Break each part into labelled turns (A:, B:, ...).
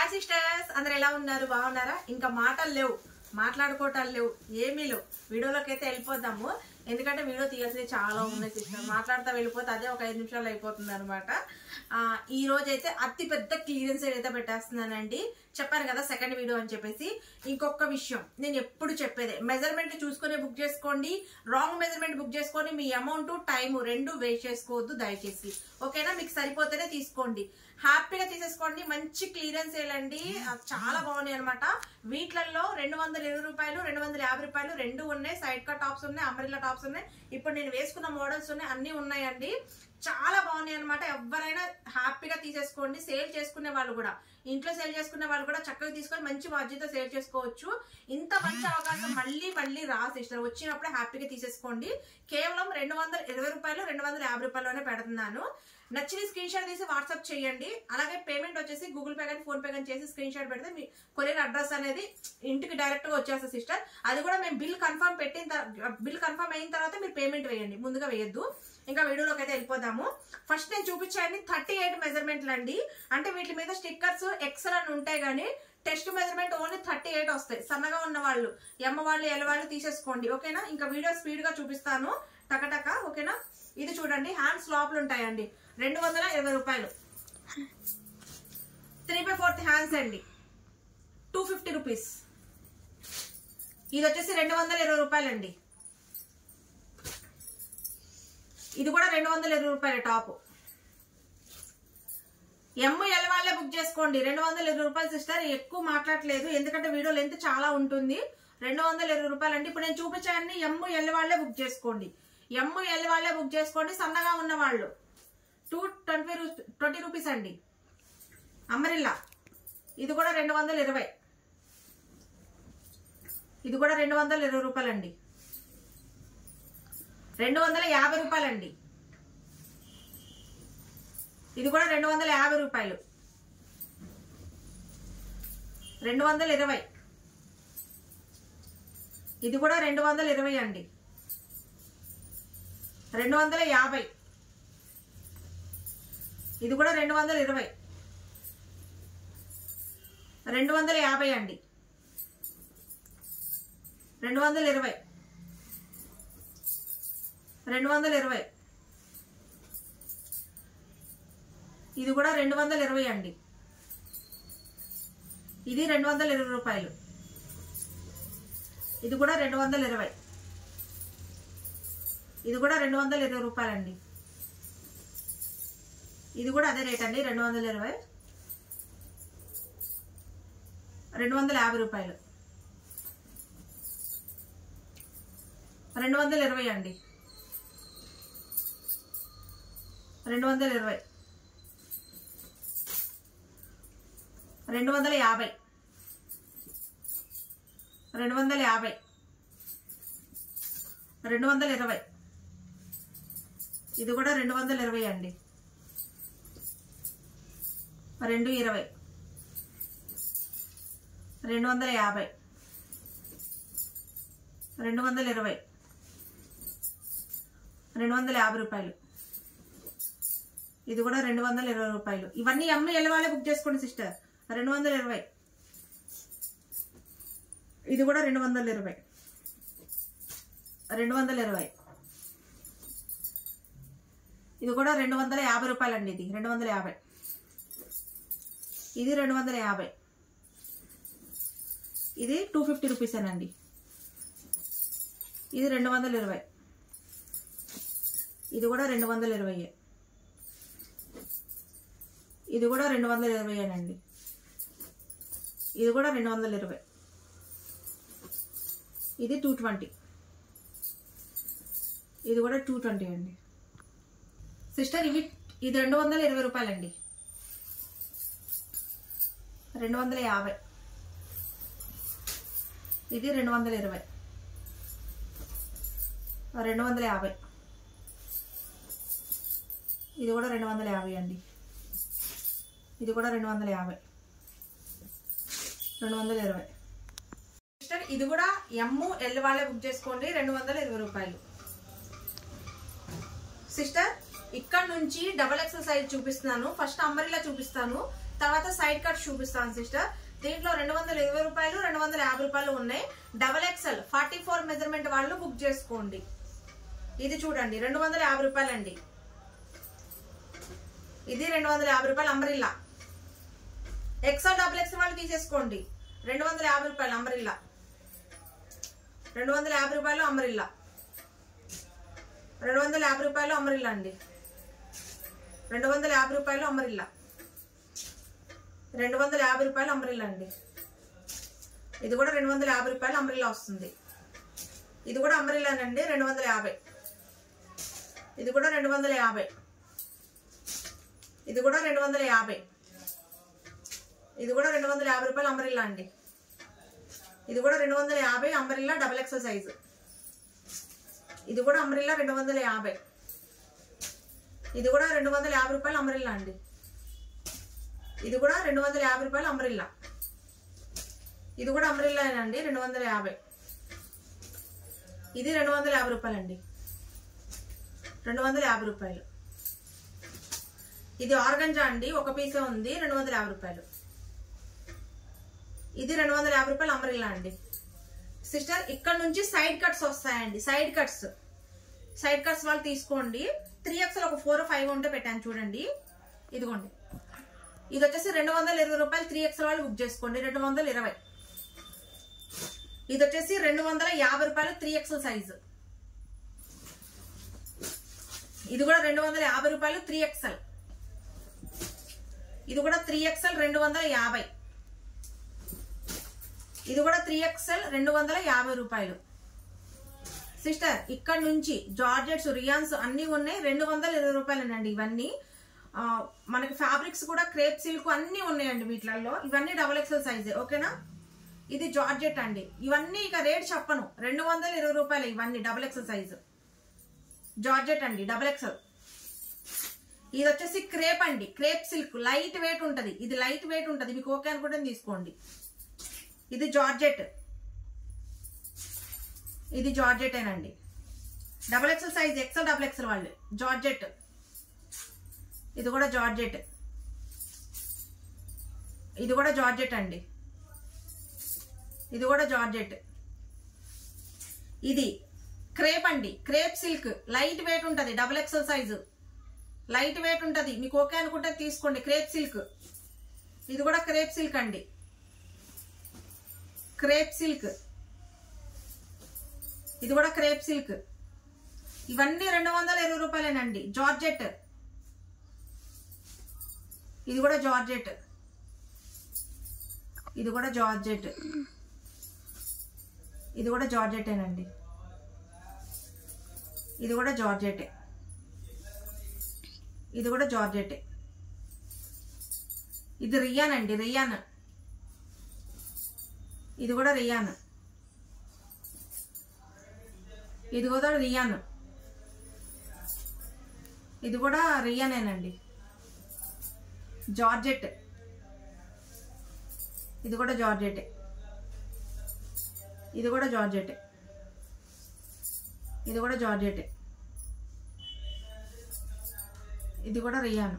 A: Hi sisters, అందరు ఎలా ఉన్నారు? బాగున్నారా? ఇంకా మాటలు లేవు, మాట్లాడుకోవటాలు లేవు, ఏమీ లేవు. వీడియోలోకి అయితే వెళ్ళిపోదాము. ఎందుకంటే వీడియో తీయాల్సింది చాలా ఉన్నాయి సిస్టర్. మాట్లాడుతూ వెళ్ళిపోతే అదే ఒక 5 నిమిషాలు అయిపోతుంది అనమాట. ఈ రోజు అయితే అతి పెద్ద క్లియరెన్స్ అయితే పెట్టేస్తున్నానండి. చెప్పాను కదా సెకండ్ వీడియో అని చెప్పేసి. ఇంకొక విషయం నేను ఎప్పుడు చెప్పేదే, మెజర్మెంట్ చూసుకుని బుక్ చేసుకోండి. రాంగ్ మెజర్మెంట్ బుక్ చేసుకొని మీ అమౌంట్ టైం రెండు వేస్ట్ చేసుకోవద్దు దయచేసి. ఓకేనా? మీకు సరిపోతేనే తీసుకోండి, హ్యాపీగా తీసేసుకోండి. మంచి క్లియరెన్స్ సేలండి, చాలా బాగున్నాయి అనమాట. వీటిలలో 220 రూపాయలు 250 రూపాయలు రెండు ఉన్నాయి. సైడ్ కట్ టాప్స్ ఉన్నాయి, అంబ్రెల్లా టాప్స్ ఉన్నాయి. ఇప్పుడు నేను వేసుకున్న మోడల్స్ ఉన్నాయి, అన్ని ఉన్నాయండి. చాలా బాగున్నాయి అనమాట. ఎవరైనా హ్యాపీగా తీసేసుకోండి. సేల్ చేసుకునే వాళ్ళు కూడా, ఇంట్లో సేల్ చేసుకునే వాళ్ళు కూడా చక్కగా తీసుకొని మంచి మార్జిన్తో సేల్ చేసుకోవచ్చు. ఇంత మంచి అవకాశం మళ్ళీ మళ్ళీ రా సిస్టర్. వచ్చినప్పుడే హ్యాపీగా తీసేసుకోండి. కేవలం 220 రూపాయలు 250 రూపాయల్లోనే పెడుతున్నాను. నచ్చిన స్క్రీన్ షాట్ తీసి వాట్సాప్ చేయండి. అలాగే పేమెంట్ వచ్చేసి గూగుల్ పే కానీ ఫోన్ పే కానీ చేసి స్క్రీన్ షాట్ పెడితే మీ కొరియర్ అడ్రస్ అనేది ఇంటికి డైరెక్ట్ గా వచ్చేస్తుంది సిస్టర్. అది కూడా మేము బిల్ కన్ఫర్మ్ అయిన తర్వాత మీరు పేమెంట్ వేయండి, ముందుగా వేయద్దు. ఇంకా వీడియోలోకి అయితే వెళ్ళిపోదాము. ఫస్ట్ నేను చూపించాను 38 మెజర్మెంట్లు అండి. అంటే వీటి మీద స్టిక్కర్స్ ఎక్సెల్ అని ఉంటాయి కానీ టెస్ట్ మెజర్మెంట్ ఓన్లీ 38 వస్తాయి. సన్నగా ఉన్న వాళ్ళు, ఎమ్మ వాళ్ళు, ఎల్ వాళ్ళు తీసేసుకోండి. ఓకేనా? ఇంకా వీడియో స్పీడ్ గా చూపిస్తాను టకటక. ఓకేనా? ఇది చూడండి, హ్యాండ్స్ లోపలు ఉంటాయండి. 220 రూపాయలు. 3/4 హ్యాండ్స్ అండి, 250 రూపీస్. ఇది వచ్చేసి 220 రూపాయలు అండి. ఇది కూడా 220 రూపాయల టాప్. ఎల్ వాళ్ళే బుక్ చేసుకోండి. 220 రూపాయలు సిస్టర్. ఎక్కువ మాట్లాడలేదు ఎందుకంటే వీడియో లెంత్ చాలా ఉంటుంది. 220 రూపాయలు అండి. ఇప్పుడు నేను చూపించాన్ని ఎల్ వాళ్ళే బుక్ చేసుకోండి. ఎల్ వాళ్ళే బుక్ చేసుకోండి. సన్నగా ఉన్న వాళ్ళు 220 రూపీస్ అండి. అంబ్రెల్లా ఇది కూడా 220. ఇది కూడా 220 రూపాయలు అండి. 250 రూపాయలు అండి. ఇది కూడా 250 రూపాయలు. 220. ఇది కూడా 220 అండి. 250. ఇది కూడా 220. 250 అండి. 220. 220. ఇది కూడా 220 అండి. ఇది 220 రూపాయలు. ఇది కూడా 220. ఇది కూడా 220 రూపాయలండి. ఇది కూడా అదే రేట్ అండి, 220. 250 రూపాయలు. 220 అండి. 220. 250. 250. 220. ఇది కూడా 220 అండి. 220. 250. 220. 250 రూపాయలు. ఇది కూడా 220 రూపాయలు. ఇవన్నీ ఎల్ వాళ్ళే బుక్ చేసుకోండి సిస్టర్. 220. ఇది కూడా 220. 220. ఇది కూడా 250 రూపాయలు అండి. ఇది 250. ఇది 250. ఇది 250 రూపీస్ అనండి. ఇది 220. ఇది కూడా 220. ఇది కూడా 220 అనండి. ఇది కూడా 220. ఇది 220. ఇది కూడా 220 అండి సిస్టర్. ఇది 220 రూపాయలండి. 250. ఇది 220. 250. ఇది కూడా 250 అండి. ఇది కూడా 250. 220. సిస్టర్ ఇది కూడా ఎల్ వాళ్ళే బుక్ చేసుకోండి. 220 రూపాయలు సిస్టర్. ఇక్కడ నుంచి డబల్ ఎక్సెల్ సైజ్ చూపిస్తున్నాను. ఫస్ట్ అంబ్రెల్లా చూపిస్తాను, తర్వాత సైడ్ కట్ చూపిస్తాను సిస్టర్. దీంట్లో 220 రూపాయలు 250 రూపాయలు ఉన్నాయి. XXL 44 మెజర్మెంట్ వాళ్ళు బుక్ చేసుకోండి. ఇది చూడండి 250 రూపాయలు అండి. ఇది 250 రూపాయలు అంబ్రిల్లా. XXL వాళ్ళు తీసేసుకోండి. 250 రూపాయలు అంబ్రిల్లా. 250 రూపాయలు అంబ్రిల్లా. 250 రూపాయలు అంబ్రిల్లా అండి. 250 రూపాయలు అంబ్రిల్లా. 250 రూపాయలు అంబ్రిల్లా అండి. ఇది కూడా 250 రూపాయలు అంబ్రిల్లా వస్తుంది. ఇది కూడా అంబ్రిల్లానండి 250. ఇది కూడా 250. ఇది కూడా 250. ఇది కూడా 250 రూపాయలు అంబ్రిల్లా అండి. ఇది కూడా 250 అంబ్రిల్లా XXL సైజు. ఇది కూడా అంబ్రిల్లా 250. ఇది కూడా 250 రూపాయలు అంబ్రిల్లా అండి. ఇది కూడా 250 రూపాయలు అంబ్రిల్లా. ఇది కూడా అంబ్రిల్లానండి 250. ఇది 250 రూపాయలు అండి. 250 రూపాయలు. ఇది ఆర్గంజా అండి, ఒక పీసే ఉంది, 250 రూపాయలు. ఇది 250 రూపాయలు అంబ్రిల్లా అండి. సిస్టర్ ఇక్కడ నుంచి సైడ్ కట్స్ వస్తాయండి. సైడ్ కట్స్ వాళ్ళు తీసుకోండి. 3XL ఒక 4 5 ఉంటే పెట్టాను చూడండి. ఇదిగోండి, ఇది వచ్చేసి 220 రూపాయలు. 3XL వాళ్ళు బుక్ చేసుకోండి. 220. ఇది వచ్చేసి 250 రూపాయలు 3XL సైజు. ఇది కూడా 250 రూపాయలు 3XL. ఇది కూడా 3XL 250. ఇది కూడా 3XL 250 రూపాయలు. సిస్టర్ ఇక్కడ నుంచి జార్జెట్స్, రియాన్స్ అన్ని ఉన్నాయి. 220 రూపాయలేనండి ఇవన్నీ. మనకి ఫ్యాబ్రిక్స్ కూడా క్రేప్ సిల్క్ అన్ని ఉన్నాయండి వీటిలలో. ఇవన్నీ XXL సైజే, ఓకేనా. ఇది జార్జెట్ అండి. ఇవన్నీ ఇక రేట్ చెప్పను, 220 రూపాయలు ఇవన్నీ XXL సైజు. జార్జెట్ అండి XXL. ఇది వచ్చేసి క్రేప్ అండి, క్రేప్ సిల్క్. లైట్ వెయిట్ ఉంటది. ఇది లైట్ వెయిట్ ఉంటది. మీకు ఓకే అనుకుంటే తీసుకోండి. ఇది జార్జెట్. ఇది జార్జెటేనండి. XXL సైజ్, XXL వాళ్ళు. జార్జెట్. ఇది కూడా జార్జెట్. ఇది కూడా జార్జెట్ అండి. ఇది కూడా జార్జెట్. ఇది క్రేప్ అండి, క్రేప్ సిల్క్. లైట్ వెయిట్ ఉంటది. XXL size. లైట్ వెయిట్ ఉంటది. మీకు ఓకే అనుకుంటే తీసుకోండి. Crepe silk. ఇది కూడా క్రేప్ సిల్క్ అండి. Crepe silk. ఇది కూడా క్రేప్ సిల్క్. ఇవన్నీ 220 రూపాయలేనండి. జార్జెట్. ఇది కూడా జార్జెట్. ఇది కూడా జార్జెట్. ఇది కూడా జార్జెటేనండి. ఇది కూడా జార్జెటే. ఇది కూడా జార్జెటే. ఇది రియాన్ అండి, రియాన్. ఇది కూడా రియాన్. ఇది కూడా రియాన్. ఇది కూడా రియానేనండి. జార్జెట్. ఇది కూడా జార్జెటే. ఇది కూడా జార్జెటే. ఇది కూడా జార్జెటే. ఇది కూడా రియాన్.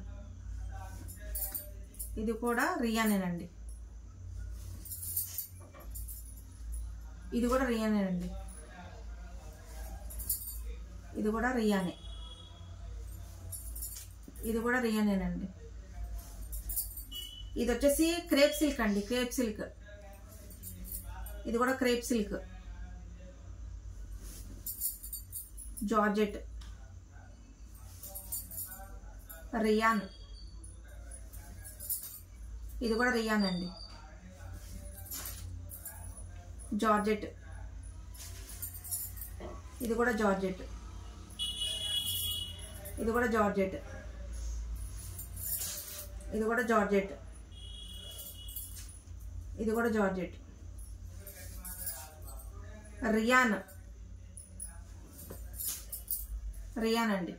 A: ఇది కూడా రియానేనండి. ఇది కూడా రియానేనండి. ఇది కూడా రియానే. ఇది కూడా రియానేనండి. ఇది వచ్చేసి క్రేప్ సిల్క్ అండి, క్రేప్ సిల్క్. ఇది కూడా క్రేప్ సిల్క్. జార్జెట్. రియాన్. ఇది కూడా రియాన్ అండి. జార్జెట్. ఇది కూడా జార్జెట్. ఇది కూడా జార్జెట్. ఇది కూడా జార్జెట్. ఇది కూడా జార్జెట్. రియాన్. రియాన్ అండి.